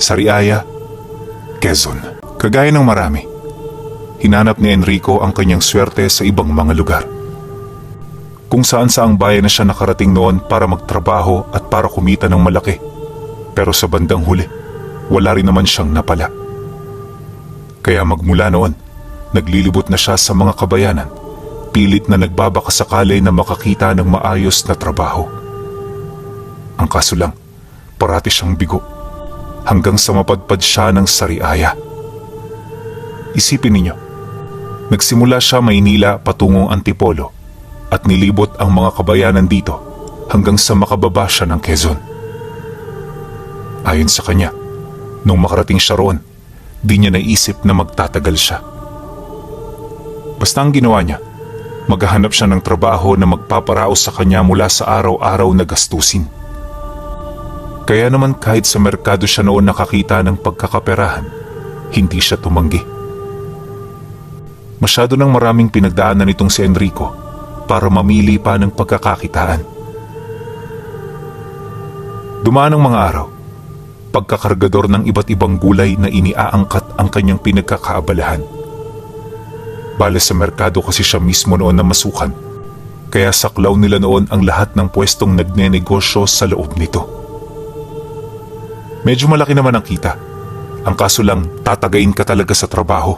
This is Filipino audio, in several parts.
Sariaya, Quezon. Kagaya ng marami, hinanap ni Enrico ang kanyang swerte sa ibang mga lugar. Kung saan-saang bayan na siya nakarating noon para magtrabaho at para kumita ng malaki. Pero sa bandang huli, wala rin naman siyang napala. Kaya magmula noon, naglilibot na siya sa mga kabayanan, pilit na nagbabakasakali na makakita ng maayos na trabaho. Ang kaso lang, parati siyang bigo, hanggang sa mapadpad siya ng Sariaya. Isipin ninyo, nagsimula siya Maynila patungong Antipolo at nilibot ang mga kabayanan dito hanggang sa makababa siya ng Quezon. Ayon sa kanya, nung makarating siya roon, di niya naisip na magtatagal siya. Basta ang ginawa niya, maghahanap siya ng trabaho na magpaparaos sa kanya mula sa araw-araw na gastusin. Kaya naman kahit sa merkado siya noon nakakita ng pagkakaperahan, hindi siya tumanggi. Masyado nang maraming pinagdaanan nitong si Enrico para mamili pa ng pagkakakitaan. Dumaan ang mga araw, pagkakargador ng iba't ibang gulay na iniaangkat ang kanyang pinagkakaabalahan. Bale sa merkado kasi siya mismo noon na masukan, kaya saklaw nila noon ang lahat ng pwestong nagnenegosyo sa loob nito. Medyo malaki naman ang kita, ang kaso lang tatagain ka talaga sa trabaho.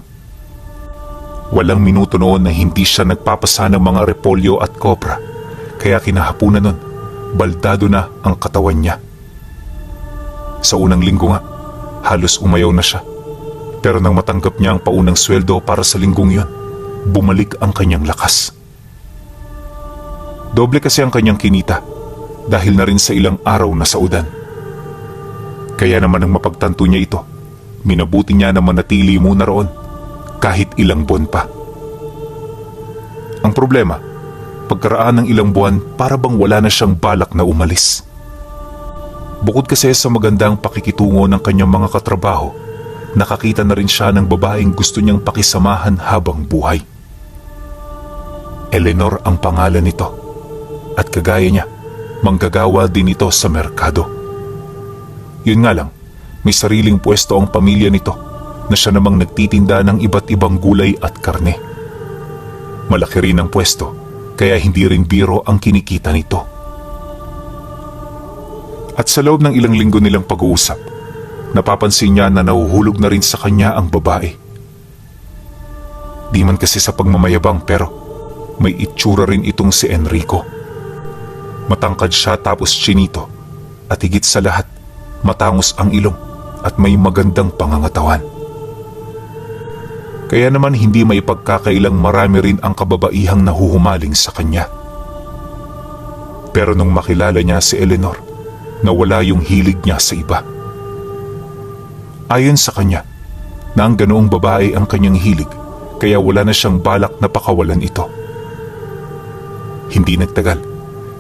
Walang minuto noon na hindi siya nagpapasa ng mga repolyo at kopra, kaya kinahapunan nun, baldado na ang katawan niya. Sa unang linggo nga, halos umayaw na siya. Pero nang matanggap niya ang paunang sweldo para sa linggong yun, bumalik ang kanyang lakas. Doble kasi ang kanyang kinita, dahil na rin sa ilang araw na saudan. Kaya naman ang mapagtanto niya ito, minabuti niya na manatili muna roon, kahit ilang buwan pa. Ang problema, pagkaraan ng ilang buwan para bang wala na siyang balak na umalis. Bukod kasi sa magandang pakikitungo ng kanyang mga katrabaho, nakakita na rin siya ng babaeng gusto niyang pakisamahan habang buhay. Eleanor ang pangalan nito, at kagaya niya, manggagawa din ito sa merkado. Yun nga lang, may sariling pwesto ang pamilya nito na siya namang nagtitinda ng iba't ibang gulay at karne. Malaki rin ang pwesto, kaya hindi rin biro ang kinikita nito. At sa loob ng ilang linggo nilang pag-uusap, napapansin niya na nahuhulog na rin sa kanya ang babae. Di man kasi sa pagmamayabang pero may itsura rin itong si Enrico. Matangkad siya tapos chinito at higit sa lahat, matangos ang ilong at may magandang pangangatawan. Kaya naman hindi may pagkakailang marami rin ang kababaihang nahuhumaling sa kanya. Pero nung makilala niya si Eleanor, nawala yung hilig niya sa iba. Ayon sa kanya, na ang ganoong babae ang kanyang hilig, kaya wala na siyang balak na pakawalan ito. Hindi nagtagal,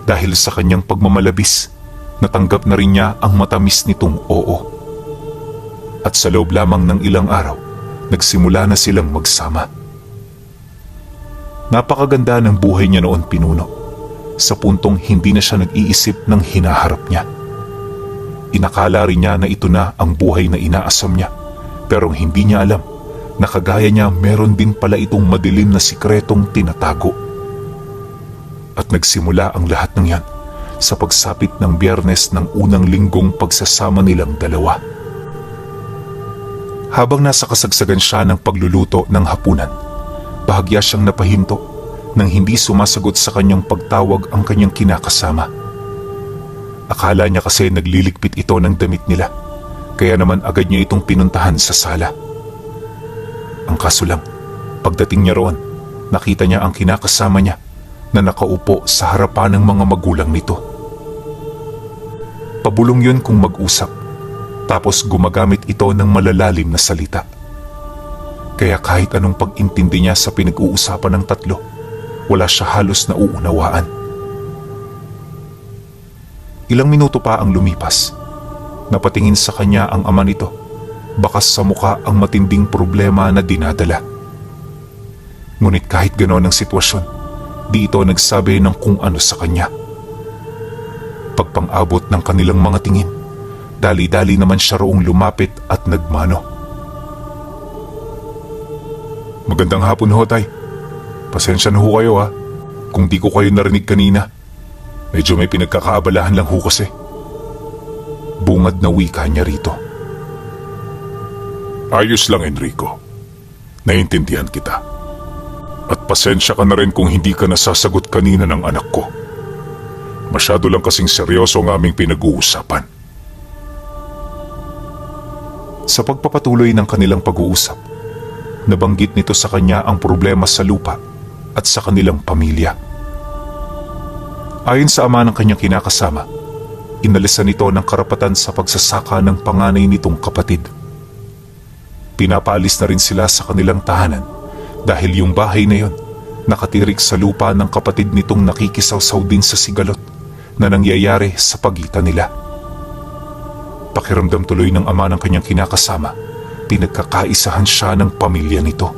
dahil sa kanyang pagmamalabis, natanggap na rin niya ang matamis nitong oo. At sa loob lamang ng ilang araw, nagsimula na silang magsama. Napakaganda ng buhay niya noon pinuno, sa puntong hindi na siya nag-iisip ng hinaharap niya. Inakala rin niya na ito na ang buhay na inaasam niya, pero hindi niya alam na kagaya niya meron din pala itong madilim na sikretong tinatago. At nagsimula ang lahat ng yan sa pagsapit ng Biyernes ng unang linggong pagsasama nilang dalawa. Habang nasa kasagsagan siya ng pagluluto ng hapunan, bahagya siyang napahinto nang hindi sumasagot sa kanyang pagtawag ang kanyang kinakasama. Akala niya kasi nagliligpit ito ng damit nila, kaya naman agad niya itong pinuntahan sa sala. Ang kaso lang, pagdating niya roon, nakita niya ang kinakasama niya na nakaupo sa harapan ng mga magulang nito. Pabulong yun kung mag-usap, tapos gumagamit ito ng malalalim na salita. Kaya kahit anong pag-intindi niya sa pinag-uusapan ng tatlo, wala siya halos na uunawaan. Ilang minuto pa ang lumipas. Napatingin sa kanya ang ama nito, bakas sa muka ang matinding problema na dinadala. Ngunit kahit gano'n ang sitwasyon, di ito nagsabi ng kung ano sa kanya. Pagpang-abot ng kanilang mga tingin, Dali-dali naman siya roong lumapit at nagmano. Magandang hapon ho, Tay. Pasensya na ho kayo ha, kung di ko kayo narinig kanina. Medyo may pinagkakaabalahan lang ho kasi. Bungad na wika niya rito. Ayos lang, Enrico. Naiintindihan kita. At pasensya ka na rin kung hindi ka nasasagot kanina ng anak ko. Masyado lang kasing seryoso ang aming pinag-uusapan. Sa pagpapatuloy ng kanilang pag-uusap, nabanggit nito sa kanya ang problema sa lupa at sa kanilang pamilya. Ayon sa ama ng kanyang kinakasama, inalisan nito ng karapatan sa pagsasaka ng panganay nitong kapatid. Pinapaalis na rin sila sa kanilang tahanan dahil yung bahay na yon nakatirik sa lupa ng kapatid nitong nakikisawsaw din sa sigalot na nangyayari sa pagitan nila. Pakiramdam tuloy ng ama ng kanyang kinakasama, pinagkakaisahan siya ng pamilya nito.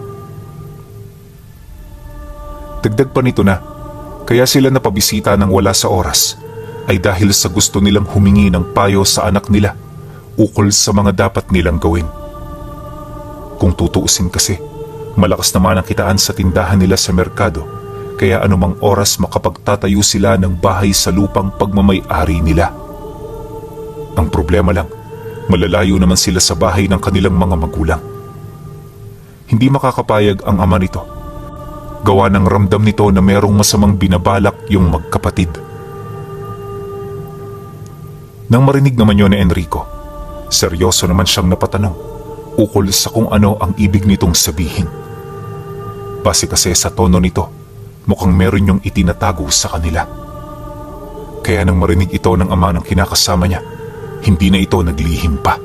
Dagdag pa nito na, kaya sila napabisita ng wala sa oras ay dahil sa gusto nilang humingi ng payo sa anak nila ukol sa mga dapat nilang gawin. Kung tutuusin kasi, malakas naman ang kitaan sa tindahan nila sa merkado, kaya anumang oras makapagtatayo sila ng bahay sa lupang pagmamay-ari nila. Ang problema lang, malalayo naman sila sa bahay ng kanilang mga magulang. Hindi makakapayag ang ama nito. Gawa ng ramdam nito na merong masamang binabalak yung magkapatid. Nang marinig naman yun ni Enrico, seryoso naman siyang napatanong ukol sa kung ano ang ibig nitong sabihin. Base kasi sa tono nito, mukhang meron yung itinatago sa kanila. Kaya nang marinig ito ng ama ng kinakasama niya, hindi na ito naglihim pa.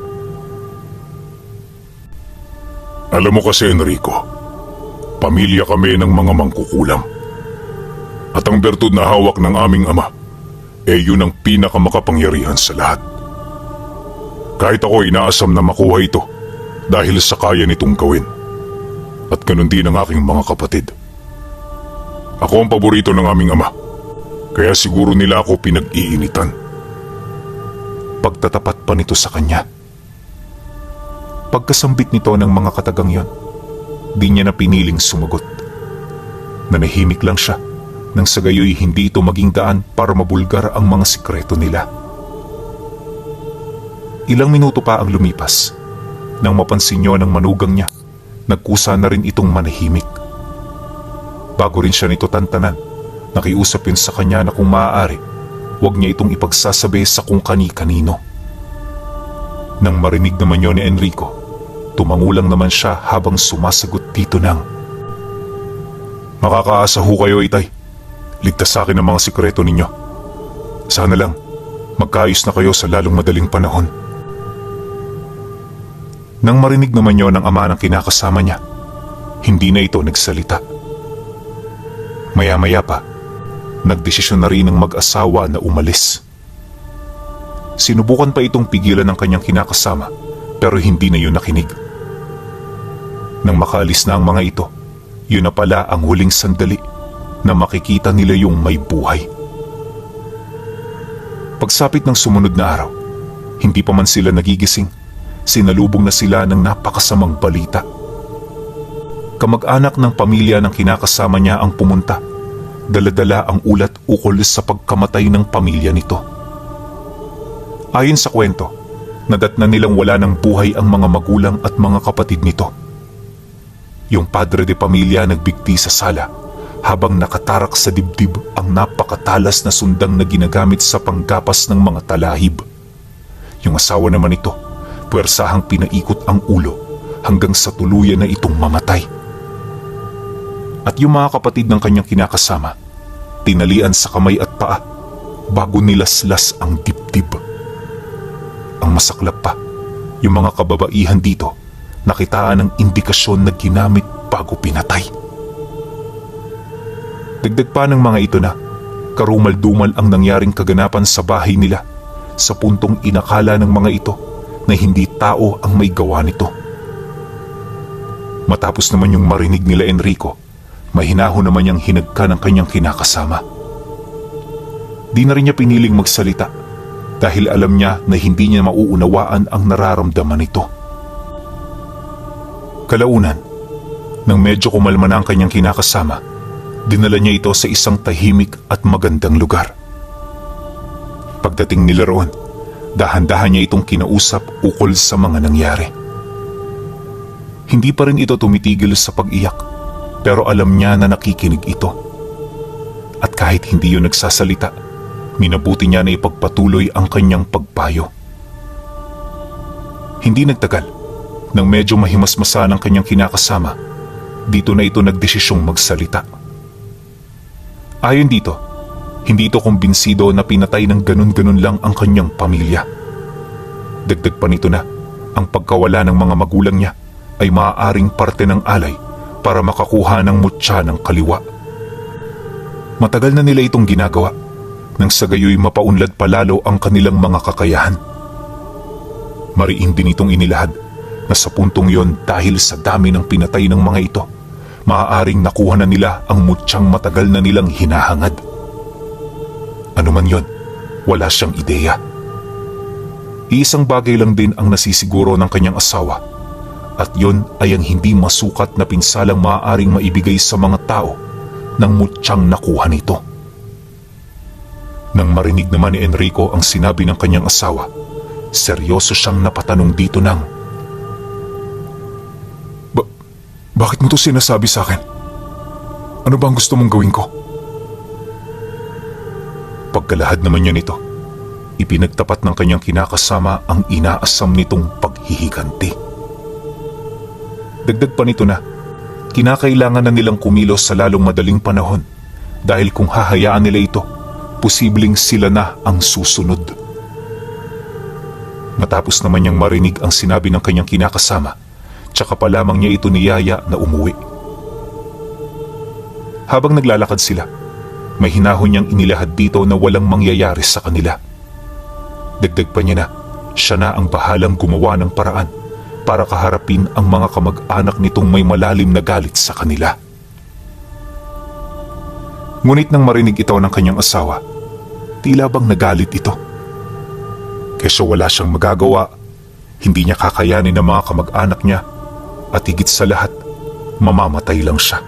Alam mo kasi, Enrico, pamilya kami ng mga mangkukulam. At ang bertud na hawak ng aming ama, yun ang pinakamakapangyarihan sa lahat. Kahit ako inaasam na makuha ito dahil sa kaya nitong gawin. At ganun din ang aking mga kapatid. Ako ang paborito ng aming ama, kaya siguro nila ako pinag-iinitan. Pagtatapat pa nito sa kanya. Pagkasambit nito ng mga katagang yon, di niya na piniling sumagot. Nanahimik lang siya nang sa gayoy hindi ito maging daan para mabulgar ang mga sikreto nila. Ilang minuto pa ang lumipas nang mapansin niyo ng manugang niya, nagkusa na rin itong manahimik. Bago rin siya nito tantanan, nakiusap yun sa kanya na kung maaari, huwag niya itong ipagsasabi sa kung kani-kanino. Nang marinig naman yun ni Enrico, tumangulang naman siya habang sumasagot dito ng, makakaasa ho kayo, Itay. Ligtas sa akin ang mga sikreto ninyo. Sana lang, magkaayos na kayo sa lalong madaling panahon. Nang marinig naman yun ng ama ng kinakasama niya, hindi na ito nagsalita. Maya-maya pa, nagdesisyon na rin ng mag-asawa na umalis. Sinubukan pa itong pigilan ng kanyang kinakasama pero hindi na yun nakinig. Nang makaalis na ang mga ito, yun na pala ang huling sandali na makikita nila yung may buhay. Pagsapit ng sumunod na araw, hindi pa man sila nagigising, sinalubong na sila ng napakasamang balita. Kamag-anak ng pamilya ng kinakasama niya ang pumunta. Dala-dala ang ulat ukol sa pagkamatay ng pamilya nito. Ayon sa kwento, nadatnan nilang wala ng buhay ang mga magulang at mga kapatid nito. Yung padre de pamilya nagbigti sa sala habang nakatarak sa dibdib ang napakatalas na sundang na ginagamit sa panggapas ng mga talahib. Yung asawa naman nito, puwersahang pinaikot ang ulo hanggang sa tuluyan na itong mamatay. At yung mga kapatid ng kanyang kinakasama, tinalian sa kamay at paa bago nilaslas ang dibdib. Ang masaklap pa, yung mga kababaihan dito nakitaan ng indikasyon na ginamit bago pinatay. Dagdag pa ng mga ito na karumal-dumal ang nangyaring kaganapan sa bahay nila sa puntong inakala ng mga ito na hindi tao ang may gawa nito. Matapos naman yung marinig nila Enrico, mahinahon naman niyang hinagka ng kanyang kinakasama. Di na rin niya piniling magsalita dahil alam niya na hindi niya mauunawaan ang nararamdaman nito. Kalaunan, nang medyo kumalma na ang kanyang kinakasama, dinala niya ito sa isang tahimik at magandang lugar. Pagdating nila roon, dahan-dahan niya itong kinausap ukol sa mga nangyari. Hindi pa rin ito tumitigil sa pag-iyak, pero alam niya na nakikinig ito. At kahit hindi yun nagsasalita, minabuti niya na ipagpatuloy ang kanyang pagpayo. Hindi nagtagal, nang medyo mahimasmasa ng kanyang kinakasama, dito na ito nagdesisyong magsalita. Ayon dito, hindi ito kumbinsido na pinatay ng ganun-ganun lang ang kanyang pamilya. Dagdag pa nito na ang pagkawala ng mga magulang niya ay maaaring parte ng alay para makakuha ng mutya ng kaliwa. Matagal na nila itong ginagawa nang sa gayoy mapaunlad palalo ang kanilang mga kakayahan. Mariin din itong inilahad na sa puntong yon dahil sa dami ng pinatay ng mga ito, maaaring nakuha na nila ang mutsyang matagal na nilang hinahangad. Ano man yon, wala siyang ideya. Iisang bagay lang din ang nasisiguro ng kanyang asawa, at yon ay ang hindi masukat na pinsalang maaaring maibigay sa mga tao ng mutsyang nakuha nito. Nang marinig naman ni Enrico ang sinabi ng kanyang asawa, seryoso siyang napatanong dito ng, Bakit mo to sinasabi sa akin? Ano ba ang gusto mong gawin ko? Pagkalahad naman niya nito, ipinagtapat ng kanyang kinakasama ang inaasam nitong paghihiganti. Dagdag pa nito na, kinakailangan na nilang kumilos sa lalong madaling panahon dahil kung hahayaan nila ito, posibleng sila na ang susunod. Matapos naman niyang marinig ang sinabi ng kanyang kinakasama, tsaka pa lamang niya ito niyaya na umuwi. Habang naglalakad sila, may hinahon niyang inilahad dito na walang mangyayari sa kanila. Dagdag pa niya na siya na ang bahalang gumawa ng paraan para kaharapin ang mga kamag-anak nitong may malalim na galit sa kanila. Ngunit nang marinig ito ng kanyang asawa, tila bang nagalit ito. Kesyo wala siyang magagawa, hindi niya kakayanin ng mga kamag-anak niya at higit sa lahat, mamamatay lang siya.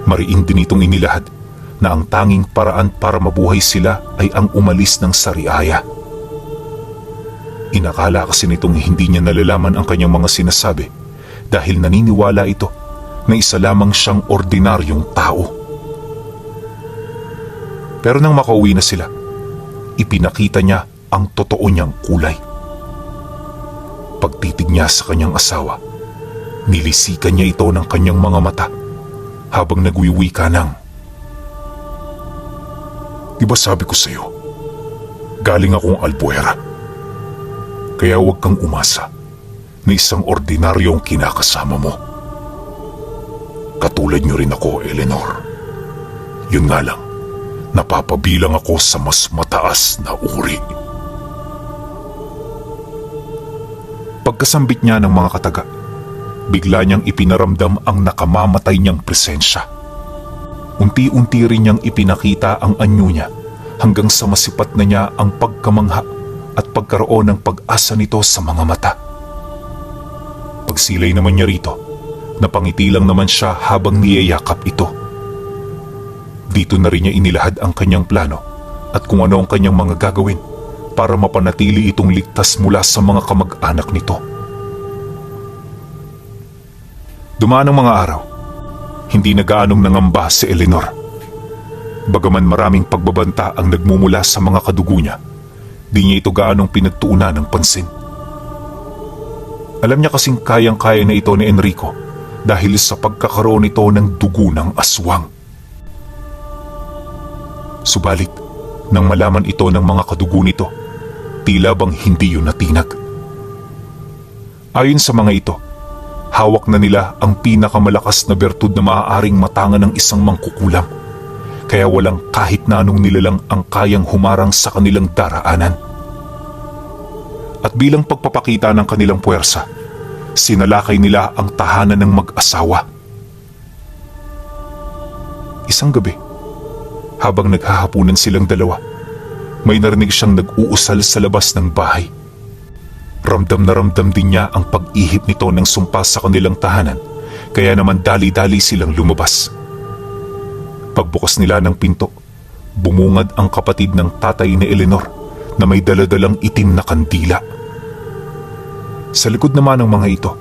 Mariin din itong inilahad na ang tanging paraan para mabuhay sila ay ang umalis ng Sariaya. Inakala kasi nitong hindi niya nalalaman ang kanyang mga sinasabi dahil naniniwala ito na isa lamang siyang ordinaryong tao. Pero nang makauwi na sila, ipinakita niya ang totoo niyang kulay. Pagtitig niya sa kanyang asawa, nilisikan niya ito ng kanyang mga mata habang nagwiwika ng, "Di ba sabi ko sa iyo, galing akong Albuera. Kaya huwag kang umasa na isang ordinaryong kinakasama mo. Katulad niyo rin ako, Eleanor. Yun nga lang, napapabilang ako sa mas mataas na uri." Pagkasambit niya ng mga kataga, bigla niyang ipinaramdam ang nakamamatay niyang presensya. Unti-unti rin niyang ipinakita ang anyo niya hanggang sa masipat na niya ang pagkamangha at pagkaroon ng pag-asa nito sa mga mata. Pagsilay naman niya rito, napangiti lang naman siya habang niyayakap ito. Dito na rin niya inilahad ang kanyang plano at kung ano ang kanyang mga gagawin para mapanatili itong ligtas mula sa mga kamag-anak nito. Dumaan ang mga araw, hindi na gaanong nangamba si Eleanor. Bagaman maraming pagbabanta ang nagmumula sa mga kadugo niya, di niya ito gaanong pinagtuunan ng pansin. Alam niya kasing kayang-kaya na ito ni Enrico dahil sa pagkakaroon nito ng dugo ng aswang. Subalit, nang malaman ito ng mga kadugo nito, tila bang hindi yun natinag. Ayon sa mga ito, hawak na nila ang pinakamalakas na bertud na maaaring matangan ng isang mangkukulam, kaya walang kahit na anong nilalang ang kayang humarang sa kanilang daraanan. At bilang pagpapakita ng kanilang puwersa, sinalakay nila ang tahanan ng mag-asawa. Isang gabi, habang naghahapunan silang dalawa, may narinig siyang nag-uusal sa labas ng bahay. Ramdam na ramdam din niya ang pag-ihip nito ng sumpa sa kanilang tahanan, kaya naman dali-dali silang lumabas. Pagbukas nila ng pinto, bumungad ang kapatid ng tatay ni Eleanor na may daladalang itim na kandila. Sa likod naman ng mga ito,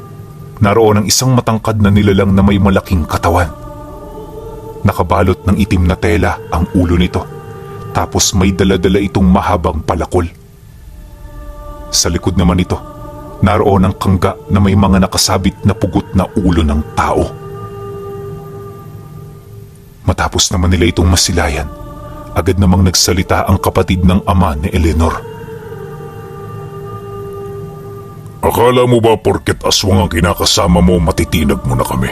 naroon ang isang matangkad na nilalang na may malaking katawan. Nakabalot ng itim na tela ang ulo nito, tapos may daladala itong mahabang palakol. Sa likod naman ito, naroon ang kangga na may mga nakasabit na pugot na ulo ng tao. Matapos naman nila itong masilayan, agad namang nagsalita ang kapatid ng ama ni Eleanor. Akala mo ba porket aswang ang kinakasama mo, matitinag mo na kami?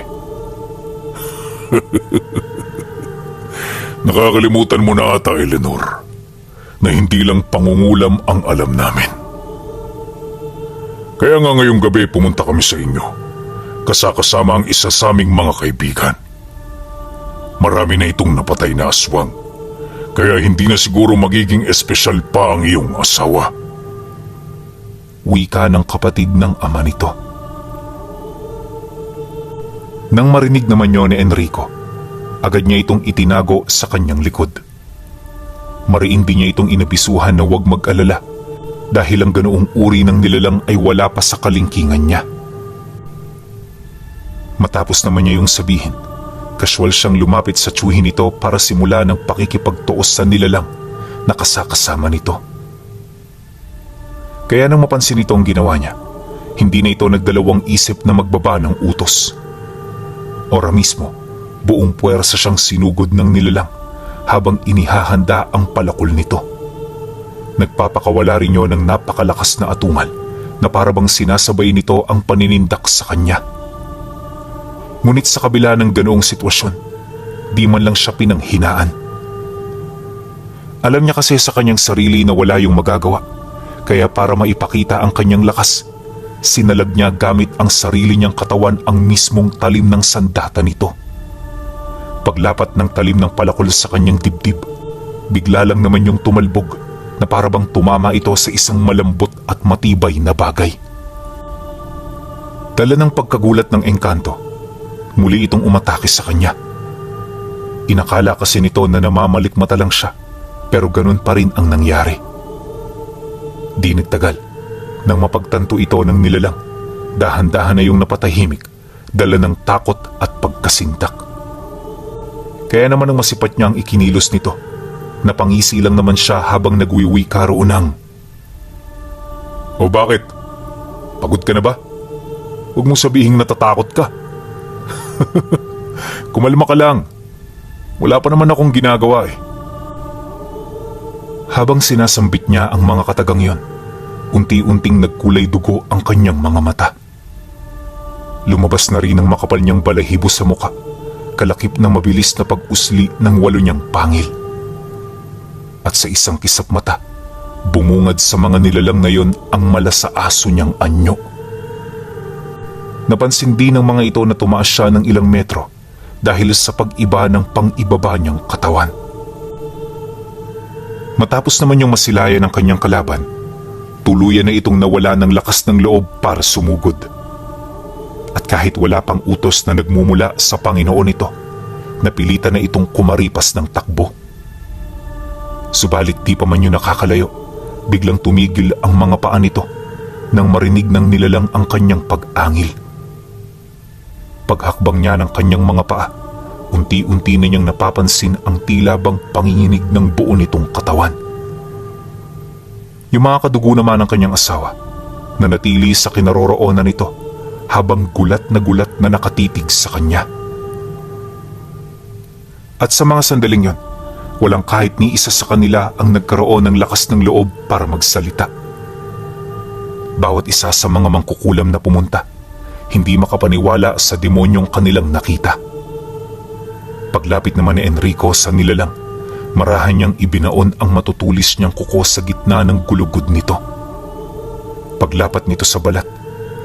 Nakakalimutan mo na ata, Eleanor, na hindi lang pangungulam ang alam namin. Kaya nga ngayong gabi pumunta kami sa inyo, kasama ang isa sa aming mga kaibigan. Marami na itong napatay na aswang, kaya hindi na siguro magiging espesyal pa ang iyong asawa. Wika ng kapatid ng ama nito. Nang marinig naman yun ni Enrico, agad niya itong itinago sa kanyang likod. Mariin din niya itong inabisuhan na huwag mag-alala dahil ang ganoong uri ng nilalang ay wala pa sa kalingkingan niya. Matapos naman niya yung sabihin, kaswal siyang lumapit sa tiyuhin nito para simula ng pakikipagtuos sa nilalang na kasakasama nito. Kaya nang mapansin nito ang ginawa niya, hindi na ito nagdalawang isip na magbaba ng utos. Ora mismo, buong puwersa siyang sinugod ng nilalang habang inihahanda ang palakol nito. Nagpapakawala rin yun ng napakalakas na atungal na parabang sinasabay nito ang paninindak sa kanya. Ngunit sa kabila ng ganoong sitwasyon, di man lang siya pinanghinaan. Alam niya kasi sa kanyang sarili na wala yung magagawa, kaya para maipakita ang kanyang lakas, sinalag niya gamit ang sarili niyang katawan ang mismong talim ng sandata nito. Paglapat ng talim ng palakol sa kanyang dibdib, bigla lang naman yung tumalbog na parabang tumama ito sa isang malambot at matibay na bagay. Dala ng pagkagulat ng engkanto, muli itong umatake sa kanya. Inakala kasi nito na namamalikmata lang siya, pero ganun pa rin ang nangyari. Di nagtagal, nang mapagtanto ito ng nilalang, dahan-dahan na yung napatahimik, dala ng takot at pagkasintak. Kaya naman ang masipat niya ang ikinilos nito, napangisi lang naman siya habang nagwiwika roon ng, O bakit? Pagod ka na ba? Huwag mong sabihing natatakot ka. Kumalma ka lang. Wala pa naman akong ginagawa eh. Habang sinasambit niya ang mga katagang yon, unti-unting nagkulay dugo ang kanyang mga mata. Lumabas na rin ang makapal niyang balahibo sa muka, kalakip ng mabilis na pag-usli ng walo niyang pangil. At sa isang kisap mata, bumungad sa mga nilalang na yon ang mala sa aso niyang anyo. Napansin din ng mga ito na tumaas siya ng ilang metro dahil sa pag-iba ng pang-ibaba niyang katawan. Matapos naman yung masilayan ng kanyang kalaban, tuluyan na itong nawala ng lakas ng loob para sumugod. At kahit wala pang utos na nagmumula sa Panginoon ito, napilitan na itong kumaripas ng takbo. Subalit di pa man yun nakakalayo, biglang tumigil ang mga paa nito nang marinig ng nilalang ang kanyang pag-angil. Paghakbang niya ng kanyang mga paa, unti-unti na niyang napapansin ang tila bang panginginig ng buo nitong katawan. Yung mga kadugo naman ng kanyang asawa, na natili sa kinaroroonan nito habang gulat na nakatitig sa kanya. At sa mga sandaling yon, walang kahit ni isa sa kanila ang nagkaroon ng lakas ng loob para magsalita. Bawat isa sa mga mangkukulam na pumunta, hindi makapaniwala sa demonyong kanilang nakita. Paglapit naman ni Enrico sa nilalang, marahan niyang ibinaon ang matutulis niyang kuko sa gitna ng gulugod nito. Paglapat nito sa balat,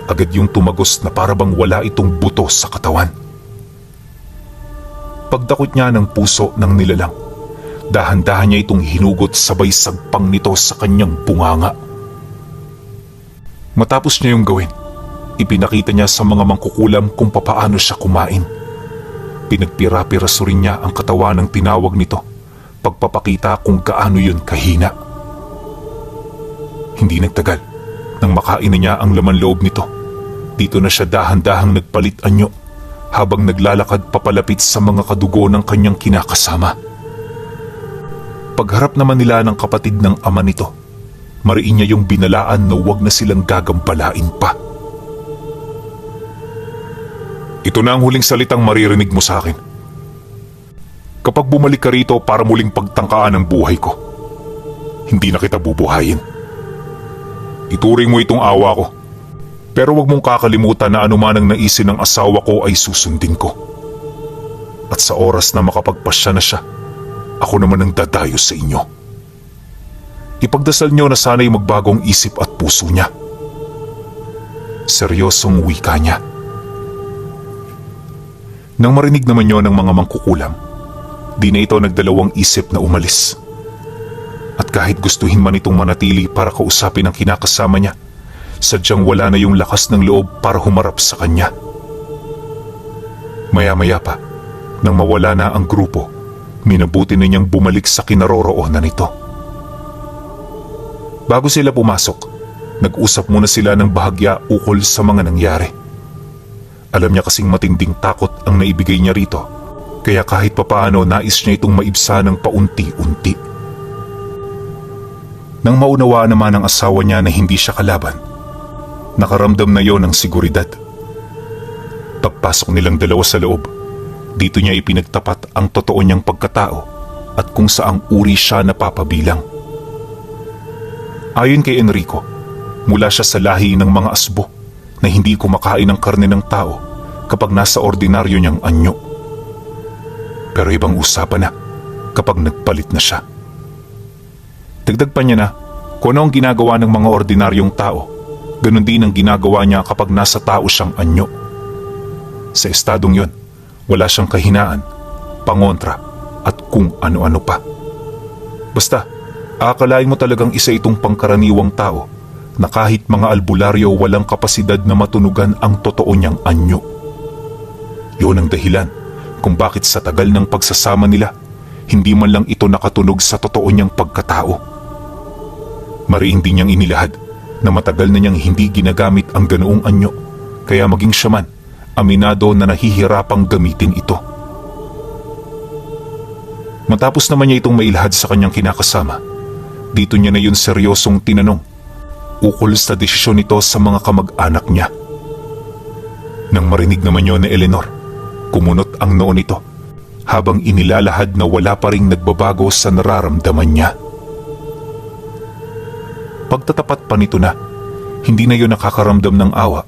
agad yung tumagos na parabang wala itong buto sa katawan. Pagdakot niya ng puso ng nilalang, Dahan-dahan niya itong hinugot sabay sagpang nito sa kanyang bunganga. Matapos niya yung gawin, ipinakita niya sa mga mangkukulam kung papaano siya kumain. Pinagpira-piraso rin niya ang katawan ng tinawag nito, pagpapakita kung gaano yun kahina. Hindi nagtagal, nang makain na niya ang laman loob nito, dito na siya dahan-dahang nagpalit anyo habang naglalakad papalapit sa mga kadugo ng kanyang kinakasama. Pagharap naman nila ng kapatid ng ama nito, mariin niya yung binalaan na huwag na silang gagambalain pa. Ito na ang huling salitang maririnig mo sa akin. Kapag bumalik ka rito para muling pagtangkaan ang buhay ko, hindi na kita bubuhayin. Ituring mo itong awa ko, pero huwag mong kakalimutan na anuman ang naisin ng asawa ko ay susundin ko. At sa oras na makapagpasya na siya, ako naman ang dadayo sa inyo. Ipagdasal niyo na sana'y magbagong isip at puso niya. Seryosong wika niya. Nang marinig naman niyo ng mga mangkukulam, di na ito nagdalawang isip na umalis. At kahit gustuhin man itong manatili para kausapin ang kinakasama niya, sadyang wala na yung lakas ng loob para humarap sa kanya. Maya-maya pa, nang mawala na ang grupo, minabuti na niyang bumalik sa kinaroroonan nito. Bago sila pumasok, nag-usap muna sila ng bahagya ukol sa mga nangyari. Alam niya kasing matinding takot ang naibigay niya rito, kaya kahit papaano nais niya itong maibsa ng paunti-unti. Nang maunawaan naman ng asawa niya na hindi siya kalaban, nakaramdam na yon ng seguridad. Pagpasok nilang dalawa sa loob, dito niya ipinagtapat ang totoo niyang pagkatao at kung saang uri siya napapabilang. Ayon kay Enrico, mula siya sa lahi ng mga asbo na hindi kumakain ng karne ng tao kapag nasa ordinaryo niyang anyo. Pero ibang usapan na kapag nagpalit na siya. Dagdag pa niya na kung ano ang ginagawa ng mga ordinaryong tao, ganun din ang ginagawa niya kapag nasa tao siyang anyo. Sa estadong yon, wala siyang kahinaan, pangontra at kung ano-ano pa. Basta, aakalain mo talagang isa itong pangkaraniwang tao na kahit mga albularyo walang kapasidad na matunugan ang totoo niyang anyo. Yun ang dahilan kung bakit sa tagal ng pagsasama nila, hindi man lang ito nakatunog sa totoo niyang pagkatao. Mariin din niyang inilahad na matagal na niyang hindi ginagamit ang ganoong anyo, kaya maging siya man, aminado na nahihirapang gamitin ito. Matapos naman niya itong mailahad sa kanyang kinakasama, dito niya na yun seryosong tinanong ukol sa desisyon nito sa mga kamag-anak niya. Nang marinig naman yun ni Eleanor, kumunot ang noo nito habang inilalahad na wala pa ring nagbabago sa nararamdaman niya. Pagtatapat pa nito na, hindi na yun nakakaramdam ng awa,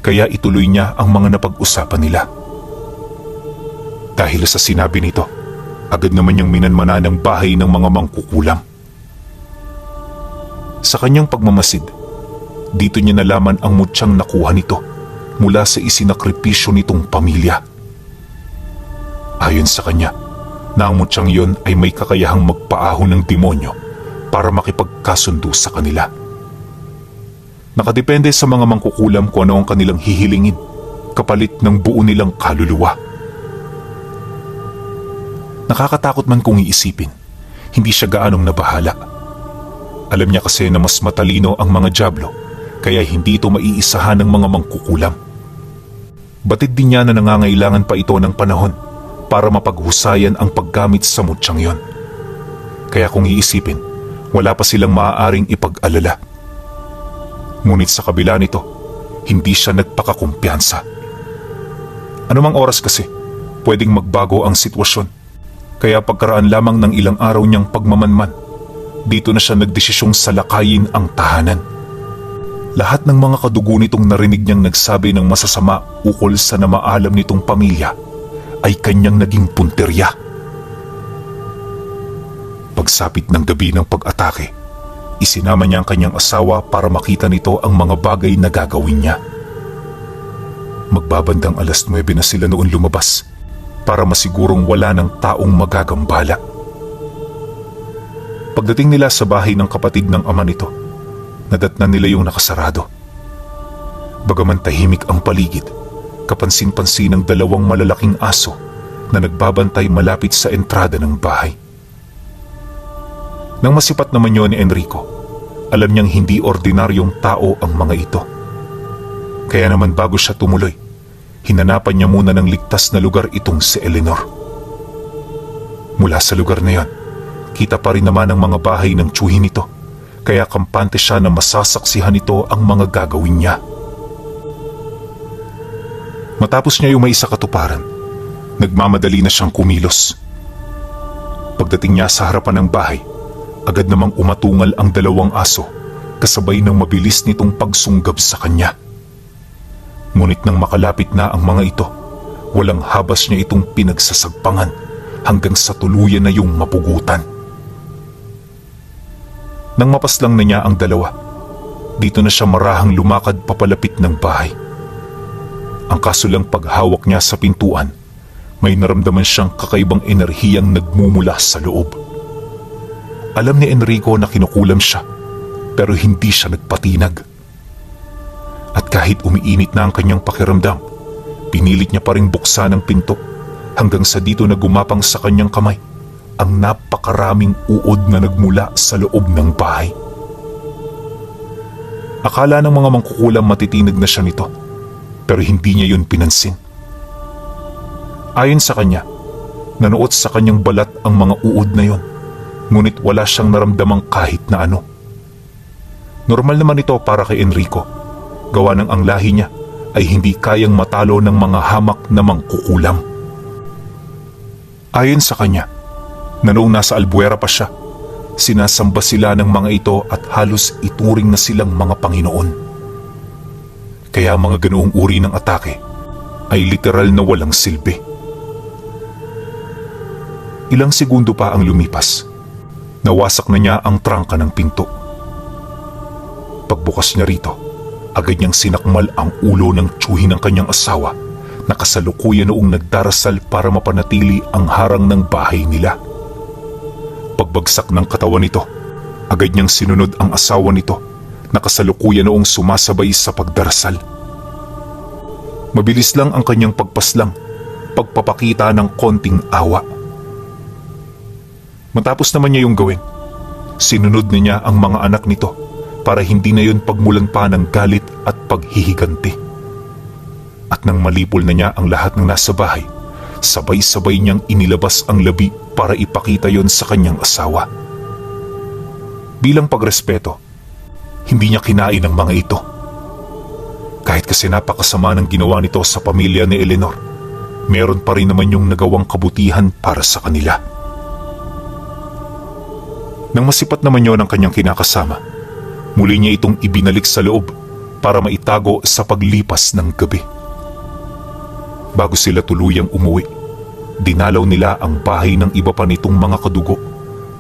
kaya ituloy niya ang mga napag-usapan nila. Dahil sa sinabi nito, agad naman niyang minanmana ng bahay ng mga mangkukulam. Sa kanyang pagmamasid, dito niya nalaman ang mutsyang nakuha nito mula sa isinakripisyo nitong pamilya. Ayon sa kanya, na ang mutsyang yon ay may kakayahang magpaahon ng demonyo para makipagkasundo sa kanila. Nakadepende sa mga mangkukulam kung ano ang kanilang hihilingin kapalit ng buo nilang kaluluwa. Nakakatakot man kung iisipin, hindi siya gaanong nabahala. Alam niya kasi na mas matalino ang mga dyablo, kaya hindi ito maiisahan ng mga mangkukulam. Batid din niya na nangangailangan pa ito ng panahon para mapaghusayan ang paggamit sa mutsyang yon. Kaya kung iisipin, wala pa silang maaaring ipag-alala. Ngunit sa kabila nito, hindi siya nagpakakumpiyansa. Anumang oras kasi, pwedeng magbago ang sitwasyon. Kaya pagkaraan lamang ng ilang araw niyang pagmamanman, dito na siya nagdesisyong salakayin ang tahanan. Lahat ng mga kadugo nitong narinig niyang nagsabi ng masasama ukol sa namaalam nitong pamilya ay kanyang naging punterya. Pagsapit ng gabi ng pag-atake, isinama niya ang kanyang asawa para makita nito ang mga bagay na gagawin niya. Magbabandang 9:00 na sila noon lumabas para masigurong wala ng taong magagambala. Pagdating nila sa bahay ng kapatid ng ama nito, nadatnan nila yung nakasarado. Bagaman tahimik ang paligid, kapansin-pansin ng dalawang malalaking aso na nagbabantay malapit sa entrada ng bahay. Nang masipat naman yun ni Enrico, alam niyang hindi ordinaryong tao ang mga ito. Kaya naman bago siya tumuloy, hinanapan niya muna ng ligtas na lugar itong si Eleanor. Mula sa lugar na yon, kita pa rin naman ang mga bahay ng tiyuhin nito, kaya kampante siya na masasaksihan nito ang mga gagawin niya. Matapos niya yung may sa katuparan, nagmamadali na siyang kumilos. Pagdating niya sa harapan ng bahay, agad namang umatungal ang dalawang aso kasabay ng mabilis nitong pagsunggab sa kanya. Ngunit nang makalapit na ang mga ito, walang habas niya itong pinagsasagpangan hanggang sa tuluyan na yung mapugutan. Nang mapaslang na niya ang dalawa, dito na siya marahang lumakad papalapit ng bahay. Ang kaso lang paghawak niya sa pintuan, may naramdaman siyang kakaibang enerhiyang nagmumula sa loob. Alam ni Enrico na kinukulam siya, pero hindi siya nagpatinag. At kahit umiinit na ang kanyang pakiramdam, pinilit niya pa rin buksan ang pinto hanggang sa dito na gumapang sa kanyang kamay ang napakaraming uod na nagmula sa loob ng bahay. Akala ng mga mangkukulam matitinig na siya nito, pero hindi niya yun pinansin. Ayon sa kanya, nanuot sa kanyang balat ang mga uod na yun, ngunit wala siyang naramdamang kahit na ano. Normal naman ito para kay Enrico, gawa ng ang lahi niya ay hindi kayang matalo ng mga hamak na mangkukulam. Ayon sa kanya, na noong nasa Albuera pa siya, sinasamba sila ng mga ito at halos ituring na silang mga Panginoon. Kaya mga ganoong uri ng atake ay literal na walang silbi. Ilang segundo pa ang lumipas, nawasak na niya ang trangka ng pinto. Pagbukas niya rito, agad niyang sinakmal ang ulo ng tiyuhin ng kanyang asawa na kasalukuyan noong nagdarasal para mapanatili ang harang ng bahay nila. Pagbagsak ng katawan nito, agad niyang sinunod ang asawa nito na kasalukuyan noong sumasabay sa pagdarasal. Mabilis lang ang kanyang pagpaslang, pagpapakita ng konting awa. Matapos naman niya yung gawin, sinunod niya ang mga anak nito para hindi na yun pagmulan pa ng galit at paghihiganti. At nang malipol na niya ang lahat ng nasa bahay, sabay-sabay niyang inilabas ang labi para ipakita yon sa kanyang asawa. Bilang pagrespeto, hindi niya kinain ang mga ito. Kahit kasi napakasama ng ginawa nito sa pamilya ni Eleanor, meron pa rin naman yung nagawang kabutihan para sa kanila. Nang masipat naman yon ang kanyang kinakasama, muli niya itong ibinalik sa loob para maitago sa paglipas ng gabi. Bago sila tuluyang umuwi, dinalaw nila ang bahay ng iba pa nitong mga kadugo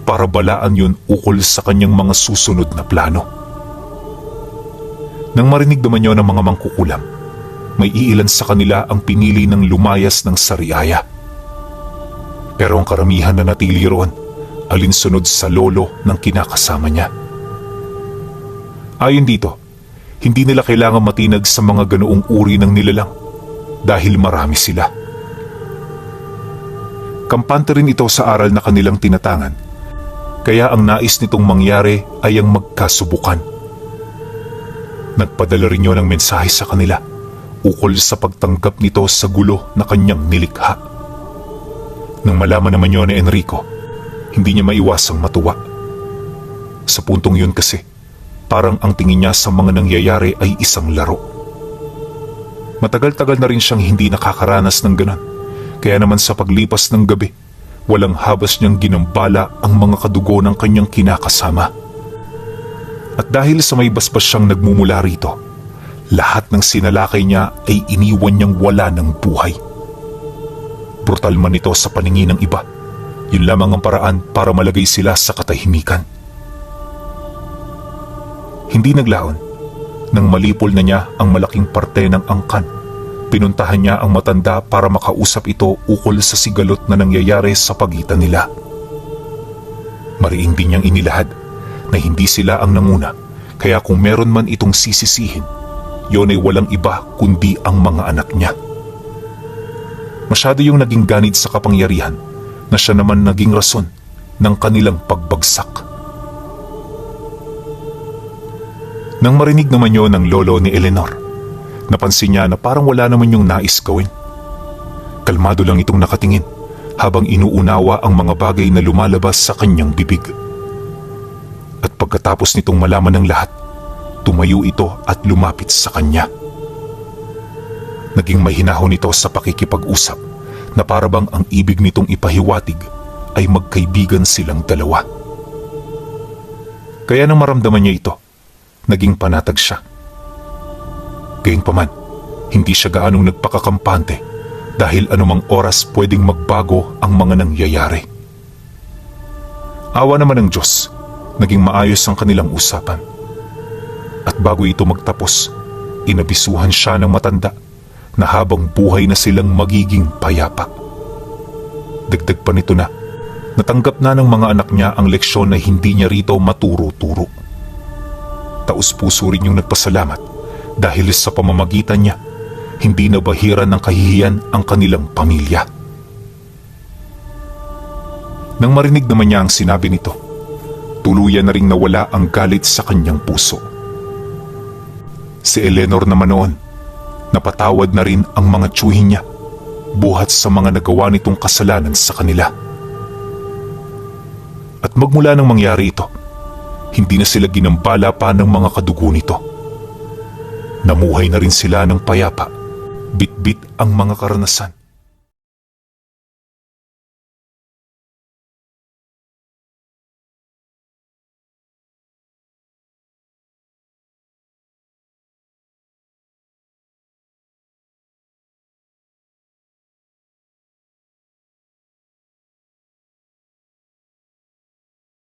para balaan yun ukol sa kanyang mga susunod na plano. Nang marinig naman yun ng mga mangkukulam, may iilan sa kanila ang pinili ng lumayas ng sariaya. Pero ang karamihan na natili roon, alinsunod sa lolo ng kinakasama niya. Ayon dito, hindi nila kailangan matinag sa mga ganoong uri ng nilalang dahil marami sila. Kampante rin ito sa aral na kanilang tinatangan, kaya ang nais nitong mangyari ay ang magkasubukan. Nagpadala rin yun ng mensahe sa kanila ukol sa pagtanggap nito sa gulo na kanyang nilikha. Nang malaman naman yun ni Enrico, hindi niya maiwasang matuwa. Sa puntong yun kasi, parang ang tingin niya sa mga nangyayari ay isang laro. Matagal-tagal na rin siyang hindi nakakaranas ng ganon, kaya naman sa paglipas ng gabi, walang habas niyang ginambala ang mga kadugo ng kanyang kinakasama. At dahil sa may basbas siyang nagmumula rito, lahat ng sinalakay niya ay iniwan niyang wala ng buhay. Brutal man ito sa paningin ng iba, yun lamang ang paraan para malagay sila sa katahimikan. Hindi naglaon, nang malipol na niya ang malaking parte ng angkan, pinuntahan niya ang matanda para makausap ito ukol sa sigalot na nangyayari sa pagitan nila. mariing din niyang inilahad na hindi sila ang nanguna, kaya kung meron man itong sisisihin, yon ay walang iba kundi ang mga anak niya. Masyado yung naging ganid sa kapangyarihan na siya naman naging rason ng kanilang pagbagsak. Nang marinig naman yon ng lolo ni Eleanor, napansin niya na parang wala naman yung nais gawin. Kalmado lang itong nakatingin habang inuunawa ang mga bagay na lumalabas sa kanyang bibig. At pagkatapos nitong malaman ng lahat, tumayo ito at lumapit sa kanya. Naging mahinahon ito sa pakikipag-usap na parabang ang ibig nitong ipahiwatig ay magkaibigan silang dalawa. Kaya nang maramdaman niya ito, naging panatag siya. Gayunpaman, hindi siya gaanong nagpakakampante dahil anumang oras pwedeng magbago ang mga nangyayari. Awa naman ng Diyos, naging maayos ang kanilang usapan. At bago ito magtapos, inabisuhan siya ng matanda na habang buhay na silang magiging payapa. Dagdag pa nito na, natanggap na ng mga anak niya ang leksyon na hindi niya rito maturo-turo. Taus-puso rin yung nagpasalamat dahil sa pamamagitan niya, hindi na bahiran ng kahihiyan ang kanilang pamilya. Nang marinig naman niya ang sinabi nito, tuluyan na ring nawala ang galit sa kanyang puso. Si Eleanor naman noon, napatawad na rin ang mga tiyuhin niya buhat sa mga nagawa nitong kasalanan sa kanila. At magmula nang mangyari ito, hindi na sila ginambala pa ng mga kadugo nito. Namuhay na rin sila ng payapa, bitbit ang mga karanasan